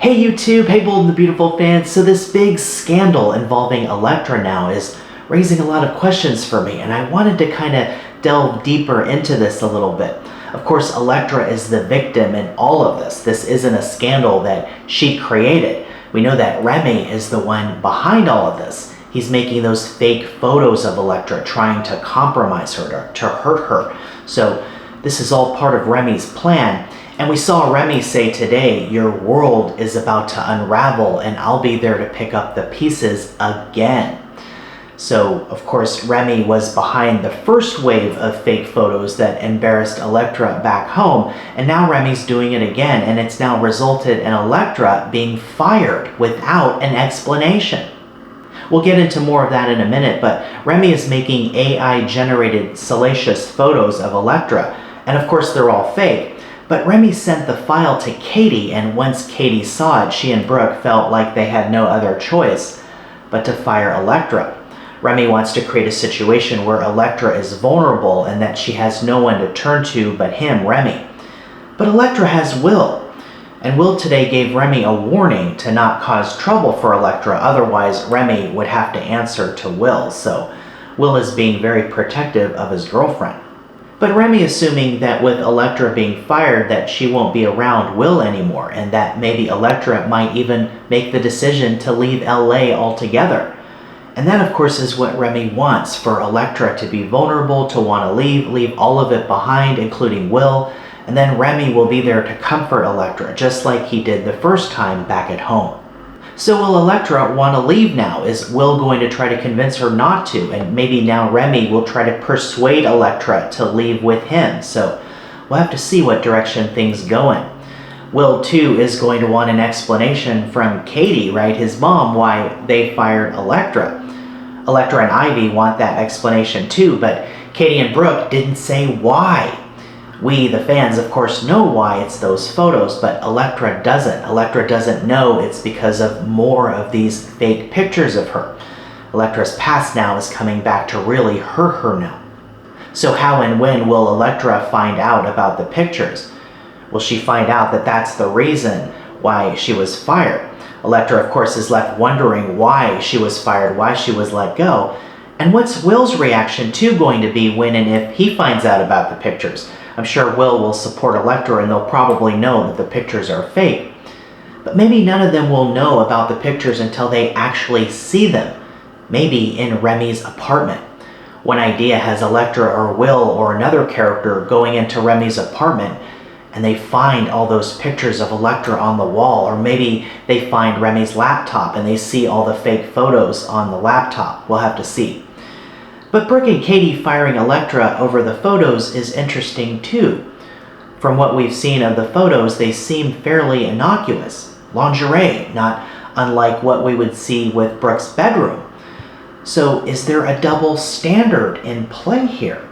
Hey YouTube, hey Bold and the Beautiful fans. So this big scandal involving Electra now is raising a lot of questions for me, and I wanted to kind of delve deeper into this a little bit. Of course, Electra is the victim in all of this. This isn't a scandal that she created. We know that Remy is the one behind all of this. He's making those fake photos of Electra, trying to compromise her, to hurt her. So this is all part of Remy's plan. And we saw Remy say today, your world is about to unravel and I'll be there to pick up the pieces again. So, of course, Remy was behind the first wave of fake photos that embarrassed Electra back home, and now Remy's doing it again, and it's now resulted in Electra being fired without an explanation. We'll get into more of that in a minute, but Remy is making AI-generated salacious photos of Electra, and of course they're all fake. But Remy sent the file to Katie, and once Katie saw it, she and Brooke felt like they had no other choice but to fire Electra. Remy wants to create a situation where Electra is vulnerable and that she has no one to turn to but him, Remy. But Electra has Will, and Will today gave Remy a warning to not cause trouble for Electra, otherwise Remy would have to answer to Will. So Will is being very protective of his girlfriend. But Remy assuming that with Electra being fired that she won't be around Will anymore, and that maybe Electra might even make the decision to leave LA altogether. And that of course is what Remy wants, for Electra to be vulnerable, to want to leave all of it behind, including Will, and then Remy will be there to comfort Electra, just like he did the first time back at home. So will Electra want to leave now? Is Will going to try to convince her not to? And maybe now Remy will try to persuade Electra to leave with him. So we'll have to see what direction things go in. Will too is going to want an explanation from Katie, right, his mom, why they fired Electra. Electra and Ivy want that explanation too, but Katie and Brooke didn't say why. We, the fans, of course, know why it's those photos, but Electra doesn't. Electra doesn't know it's because of more of these fake pictures of her. Electra's past now is coming back to really hurt her now. So how and when will Electra find out about the pictures? Will she find out that that's the reason why she was fired? Electra, of course, is left wondering why she was fired, why she was let go. And what's Will's reaction too going to be when and if he finds out about the pictures? I'm sure Will support Electra and they'll probably know that the pictures are fake. But maybe none of them will know about the pictures until they actually see them. Maybe in Remy's apartment. One idea has Electra or Will or another character going into Remy's apartment and they find all those pictures of Electra on the wall, or maybe they find Remy's laptop and they see all the fake photos on the laptop. We'll have to see. But Brooke and Katie firing Electra over the photos is interesting too. From what we've seen of the photos, they seem fairly innocuous. Lingerie, not unlike what we would see with Brooke's bedroom. So is there a double standard in play here?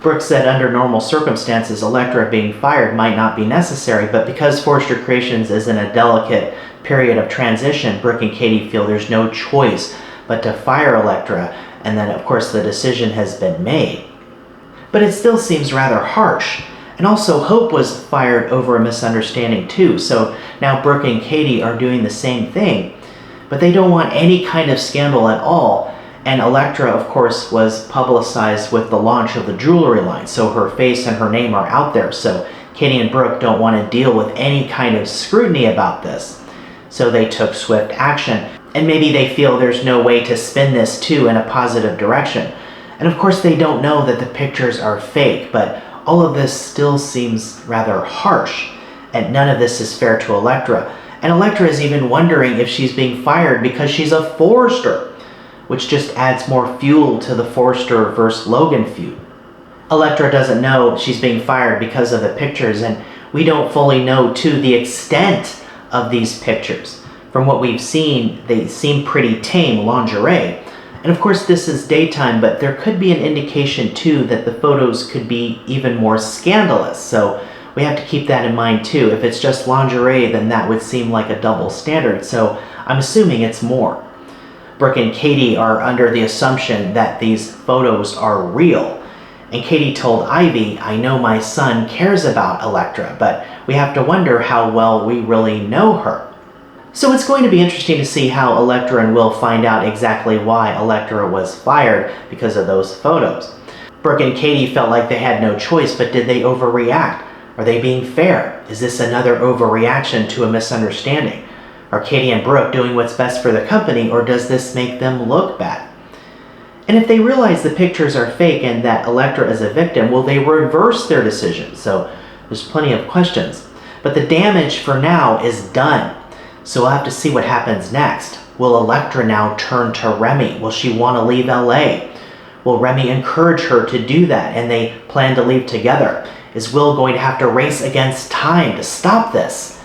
Brooke said under normal circumstances, Electra being fired might not be necessary, but because Forrester Creations is in a delicate period of transition, Brooke and Katie feel there's no choice but to fire Electra, and then of course the decision has been made. But it still seems rather harsh. And also Hope was fired over a misunderstanding too, so now Brooke and Katie are doing the same thing, but they don't want any kind of scandal at all. And Electra, of course, was publicized with the launch of the jewelry line, so her face and her name are out there. So Katie and Brooke don't want to deal with any kind of scrutiny about this. So they took swift action. And maybe they feel there's no way to spin this too in a positive direction. And of course they don't know that the pictures are fake, but all of this still seems rather harsh. And none of this is fair to Electra. And Electra is even wondering if she's being fired because she's a Forrester, which just adds more fuel to the Forrester versus Logan feud. Electra doesn't know she's being fired because of the pictures, and we don't fully know to the extent of these pictures. From what we've seen, they seem pretty tame lingerie. And of course this is daytime, but there could be an indication too that the photos could be even more scandalous. So we have to keep that in mind too. If it's just lingerie, then that would seem like a double standard. So I'm assuming it's more. Brooke and Katie are under the assumption that these photos are real. And Katie told Ivy, I know my son cares about Electra, but we have to wonder how well we really know her. So it's going to be interesting to see how Electra and Will find out exactly why Electra was fired because of those photos. Brooke and Katie felt like they had no choice, but did they overreact? Are they being fair? Is this another overreaction to a misunderstanding? Are Katie and Brooke doing what's best for the company, or does this make them look bad? And if they realize the pictures are fake and that Electra is a victim, will they reverse their decision? So there's plenty of questions. But the damage for now is done. So we'll have to see what happens next. Will Electra now turn to Remy? Will she want to leave LA? Will Remy encourage her to do that and they plan to leave together? Is Will going to have to race against time to stop this?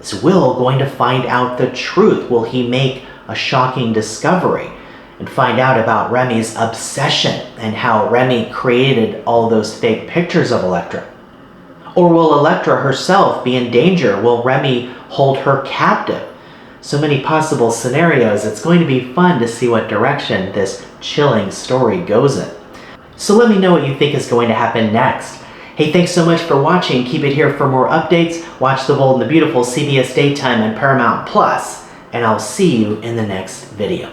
Is Will going to find out the truth? Will he make a shocking discovery and find out about Remy's obsession and how Remy created all those fake pictures of Electra? Or will Electra herself be in danger? Will Remy hold her captive? So many possible scenarios. It's going to be fun to see what direction this chilling story goes in. So let me know what you think is going to happen next. Hey, thanks so much for watching. Keep it here for more updates. Watch The Bold and the Beautiful CBS Daytime and Paramount Plus, and I'll see you in the next video.